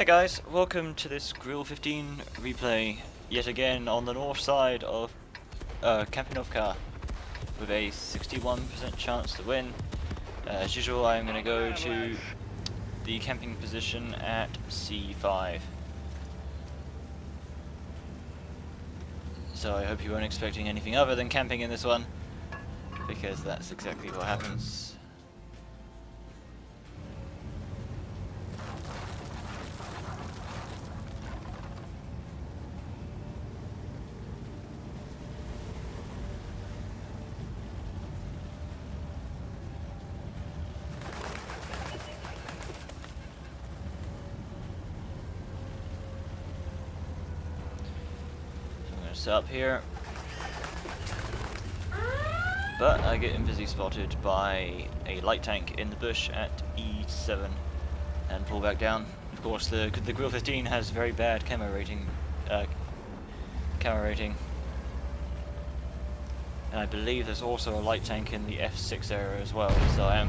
Hey guys, welcome to this Grille 15 replay, yet again on the north side of Malinovka, with a 61% chance to win. As usual, I'm going to go to the camping position at C5. So I hope you weren't expecting anything other than camping in this one, because that's exactly what happens. Set up here, but I get invisi spotted by a light tank in the bush at E7 and pull back down. Of course, the Grille 15 has very bad camo rating, and I believe there's also a light tank in the F6 area as well. So I'm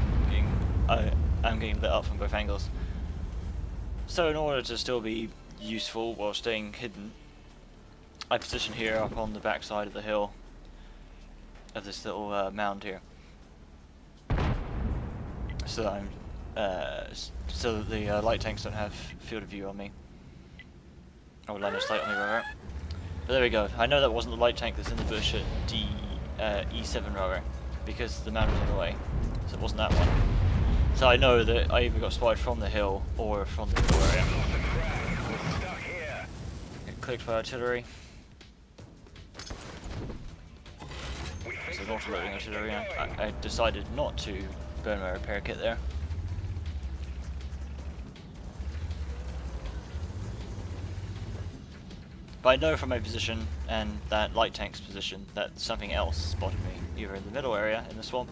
getting lit up from both angles. So in order to still be useful while staying hidden, I position here up on the back side of the hill of this little mound here, so that so that the light tanks don't have field of view on me, or line of sight on me rather. But there we go. I know that wasn't the light tank that's in the bush at E7 rather, because the mound was on the way, so it wasn't that one. So I know that I either got spotted from the hill or from the middle area. Get clicked by artillery. So not loading artillery. I decided not to burn my repair kit there. But I know from my position and that light tank's position that something else spotted me, either in the middle area in the swamp,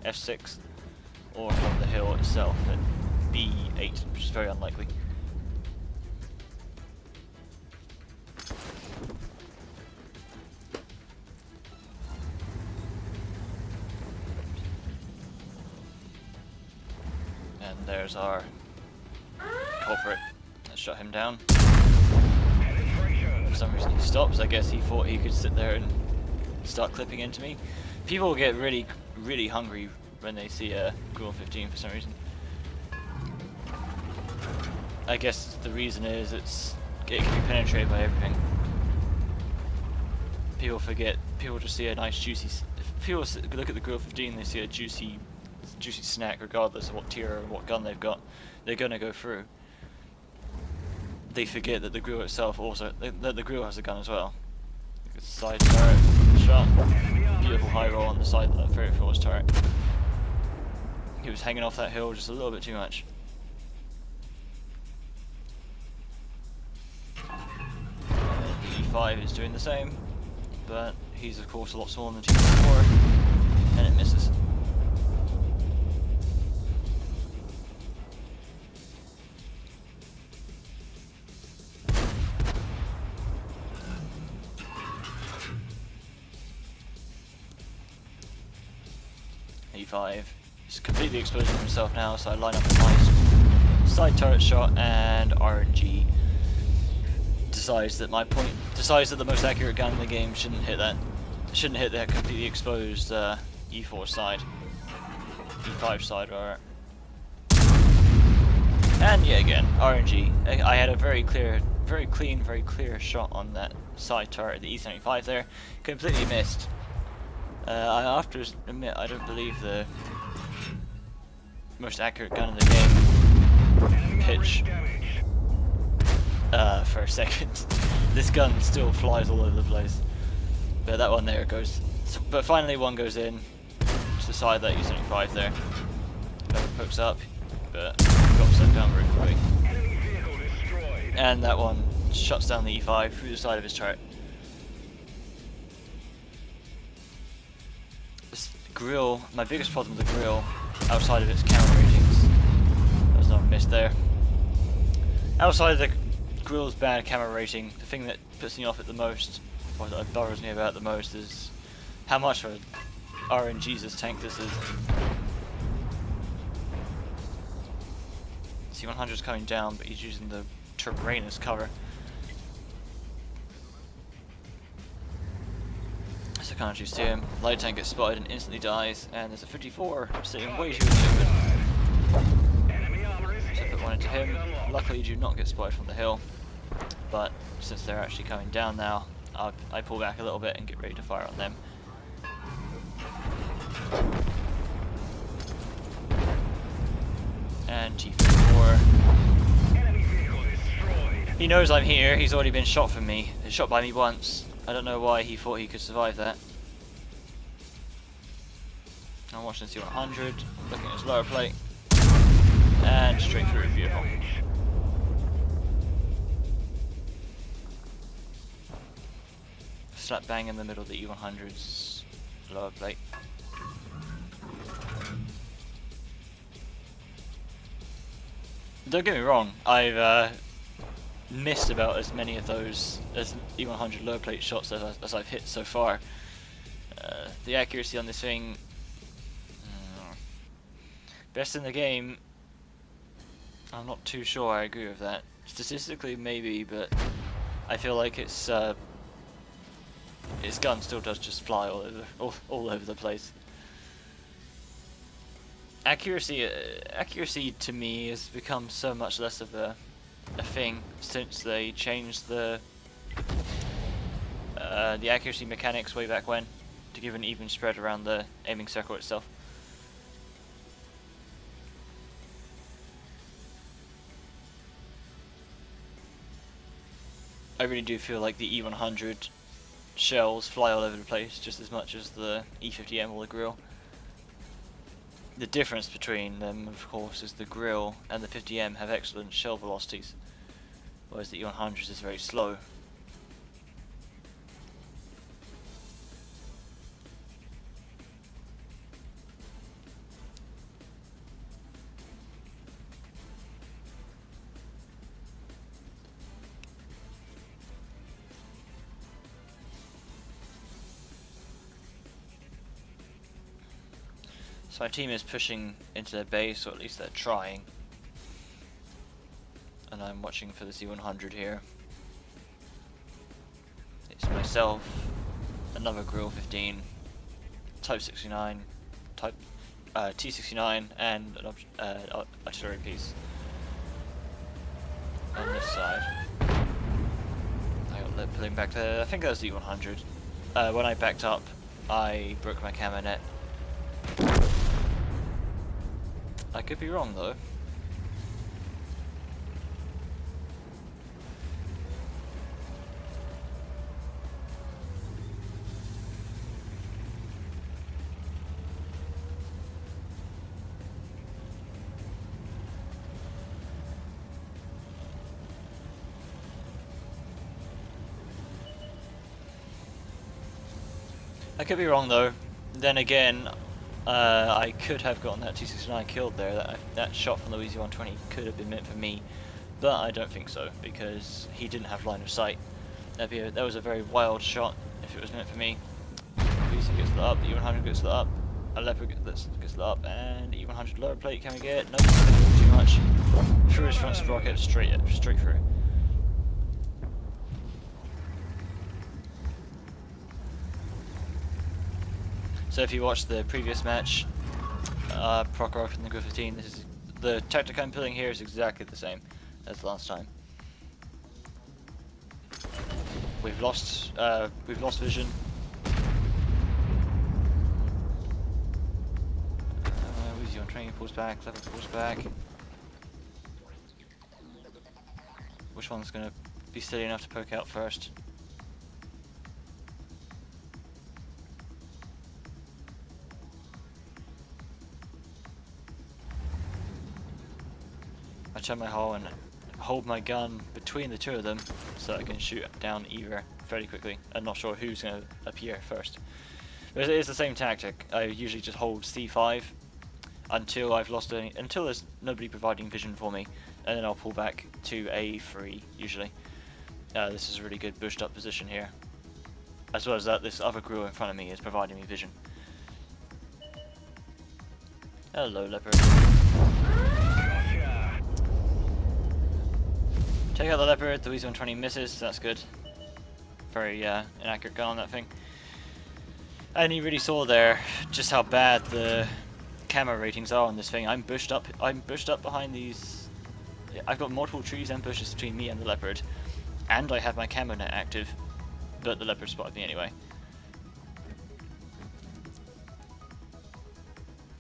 F6, or from the hill itself at B8, which is very unlikely. And there's our culprit. Let's shut him down. For some reason he stops. I guess he thought he could sit there and start clipping into me. People get really hungry when they see a Grille 15 for some reason. I guess the reason is it can be penetrated by everything. People forget. People just see a nice juicy. If people look at the Grille 15, they see a juicy snack, regardless of what tier or what gun they've got, they're gonna go through. They forget that the Grille itself also, that the Grille has a gun as well. Side turret shot, beautiful high roll on the side of that very force turret. He was hanging off that hill just a little bit too much. And E5 is doing the same, but he's of course a lot smaller than the team before, and it misses. E5 is completely exposed to himself now, so I line up a nice side turret shot, and RNG decides that the most accurate gun in the game shouldn't hit that completely exposed E4 side, E5 side rather. And yeah, again, RNG. I had a very clean, very clear shot on that side turret, the E75 there, completely missed. I have to admit, I don't believe the most accurate gun in the game pitch for a second. This gun still flies all over the place, but that one there goes. But finally, one goes in to the side of that E75 there. Pokes up, but drops that down very quickly. And that one shuts down the E5 through the side of his turret. Grille, my biggest problem with the Grille, outside of its camo ratings, there's no miss there. Outside of the Grille's bad camo rating, the thing that puts me off it the most, or that bothers me about it the most, is how much of a RNG's tank this is. C100's coming down, but he's using the terrain as cover. So I can't actually see him. Light tank gets spotted and instantly dies, and there's a 54 sitting way too open. So I put one into him. Luckily you do not get spotted from the hill, but since they're actually coming down now, I pull back a little bit and get ready to fire on them. And T-54. He knows I'm here, he's already been shot from me. He's shot by me once. I don't know why he thought he could survive that. I'm watching C100, looking at his lower plate, and straight through, beautiful. Slap bang in the middle of the E100's lower plate. Don't get me wrong, I've missed about as many of those as E100 lower plate shots as I've hit so far. The accuracy on this thing, best in the game. I'm not too sure I agree with that. Statistically maybe, but I feel like its gun still does just fly all over the place. Accuracy to me has become so much less of a thing since they changed the accuracy mechanics way back when to give an even spread around the aiming circle itself. I really do feel like the E100 shells fly all over the place just as much as the E50M or the Grille. The difference between them, of course, is the Grille and the 50M have excellent shell velocities, whereas the E100 is very slow. So my team is pushing into their base, or at least they're trying. And I'm watching for the C100 here. It's myself, another Grille 15, Type 69, Type T69, and an artillery piece on this side. I got lip pulling back there. I think that was the E100. When I backed up, I broke my camo net. I could be wrong though. I could be wrong though. Then again, I could have gotten that T69 killed there. That shot from the WZ-120 could have been meant for me, but I don't think so because he didn't have line of sight. That was a very wild shot if it was meant for me. WZ gets lit up, the E100 gets lit up, a Leopard gets lit up, and E100 lower plate can we get? No, too much. Through his front sprocket, straight through. So if you watched the previous match, Prokhorov and the Grille 15, the tactic I'm pulling here is exactly the same as last time. We've lost vision. WZ-120 pulls back, Leopard pulls back. Which one's gonna be steady enough to poke out first? I turn my hull and hold my gun between the two of them so I can shoot down either fairly quickly. I'm not sure who's going to appear first. But it is the same tactic. I usually just hold C5 until until there's nobody providing vision for me, and then I'll pull back to A3 usually. This is a really good bushed up position here. As well as that, this other Grille in front of me is providing me vision. Hello, Leopard. 10 Take out the Leopard, the WN8 misses, so that's good. Very inaccurate gun on that thing. And you really saw there just how bad the camera ratings are on this thing. I'm bushed up behind these. I've got multiple trees and bushes between me and the Leopard, and I have my camo net active, but the Leopard spotted me anyway.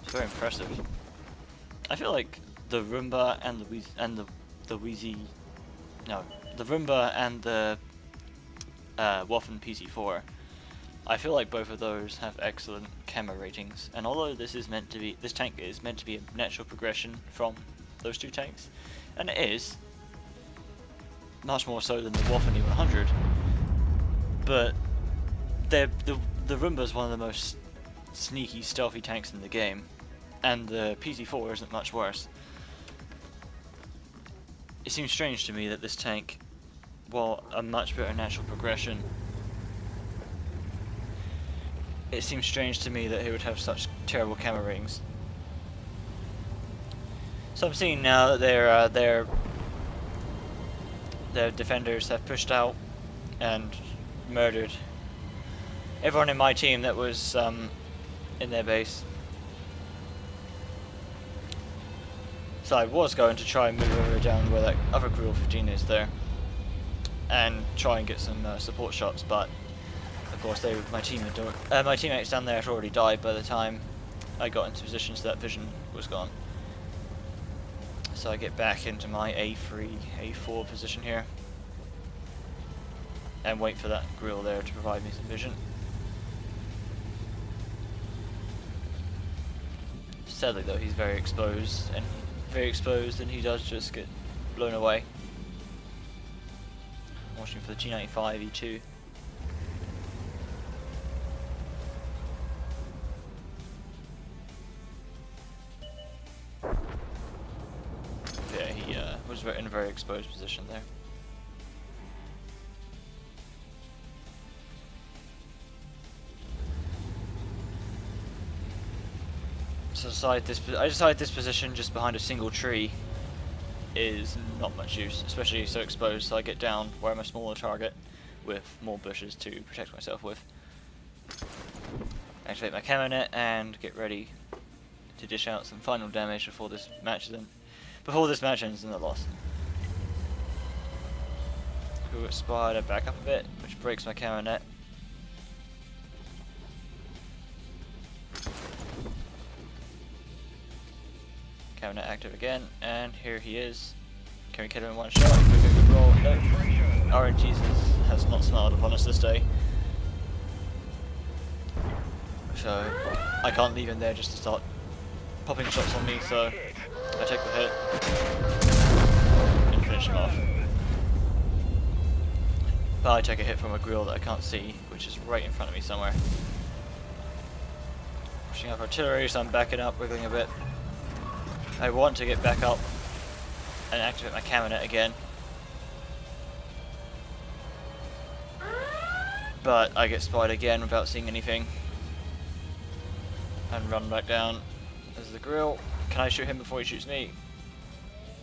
It's very impressive. I feel like the Roomba and the Wheezy, no, the Roomba and the Waffen PC4. I feel like both of those have excellent camo ratings, and although this tank is meant to be a natural progression from those two tanks, and it is much more so than the Waffen 100, but the Roomba is one of the most sneaky, stealthy tanks in the game, and the PC4 isn't much worse. It seems strange to me that this tank, while a much better natural progression, it seems strange to me that he would have such terrible camo ratings. So I'm seeing now that their defenders have pushed out and murdered everyone in my team that was in their base. So I was going to try and move over down where that other Grille 15 is there, and try and get some support shots, but of course my teammates down there had already died by the time I got into position, so that vision was gone. So I get back into my A3, A4 position here, and wait for that Grille there to provide me some vision. Sadly though, he's very exposed, and he does just get blown away. I'm watching for the G95 E2. Yeah, he was in a very exposed position there. So I decided this position just behind a single tree is not much use, especially so exposed, so I get down where I'm a smaller target with more bushes to protect myself with. Activate my camo net and get ready to dish out some final damage before this match ends in the loss. Who spider back up a bit, which breaks my camo net. Camo net active again, and here he is. Can we kill him in one shot? Can we get a good roll? No. RNG has not smiled upon us this day. So I can't leave him there just to start popping shots on me, so I take the hit and finish him off. But I take a hit from a Grille that I can't see, which is right in front of me somewhere. Pushing up artillery, so I'm backing up, wiggling a bit. I want to get back up and activate my camo net again, but I get spotted again without seeing anything and run back down. There's the Grille. Can I shoot him before he shoots me?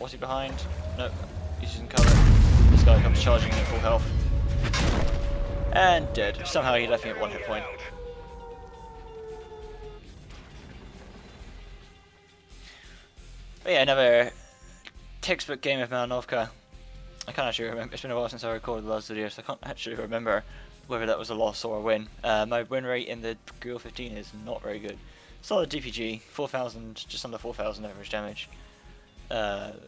What's he behind? Nope, he's using cover. This guy comes charging in at full health. And dead. Somehow he left me at 1 hit point. But yeah, another textbook game of Malinovka. I can't actually remember. It's been a while since I recorded the last video, so I can't actually remember whether that was a loss or a win. My win rate in the Grille 15 is not very good. Solid DPG, 4,000, just under 4,000 average damage.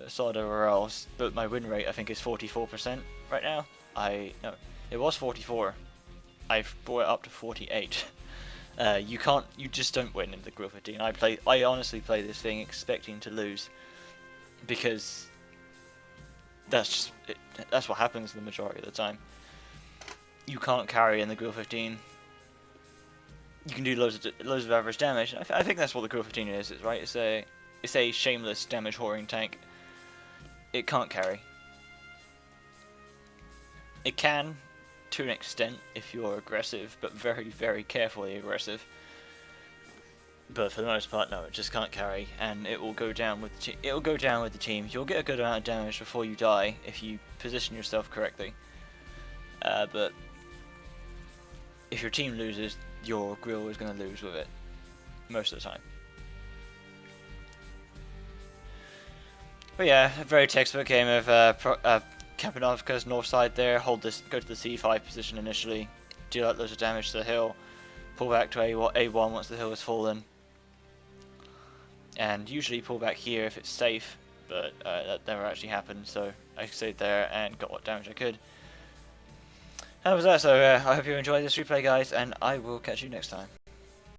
Solid overall, but my win rate I think is 44% right now. No, it was 44. I've brought it up to 48. You just don't win in the Grille 15. I honestly play this thing expecting to lose, because that's what happens the majority of the time. You can't carry in the Grille 15. You can do loads of average damage. I think that's what the Grille 15 is, right? It's a shameless damage whoring tank. It can't carry. It can, to an extent, if you're aggressive, but very, very carefully aggressive. but for the most part, no, it just can't carry, and it will go down with the team. You'll get a good amount of damage before you die if you position yourself correctly. But if your team loses, your grill is going to lose with it most of the time. But yeah, a very textbook game of Malinovka's north side there. Hold this, go to the C5 position initially, deal out loads of damage to the hill, pull back to A1 once the hill has fallen, and usually pull back here if it's safe, but that never actually happened, so I stayed there and got what damage I could. And that was that, so I hope you enjoyed this replay, guys, and I will catch you next time.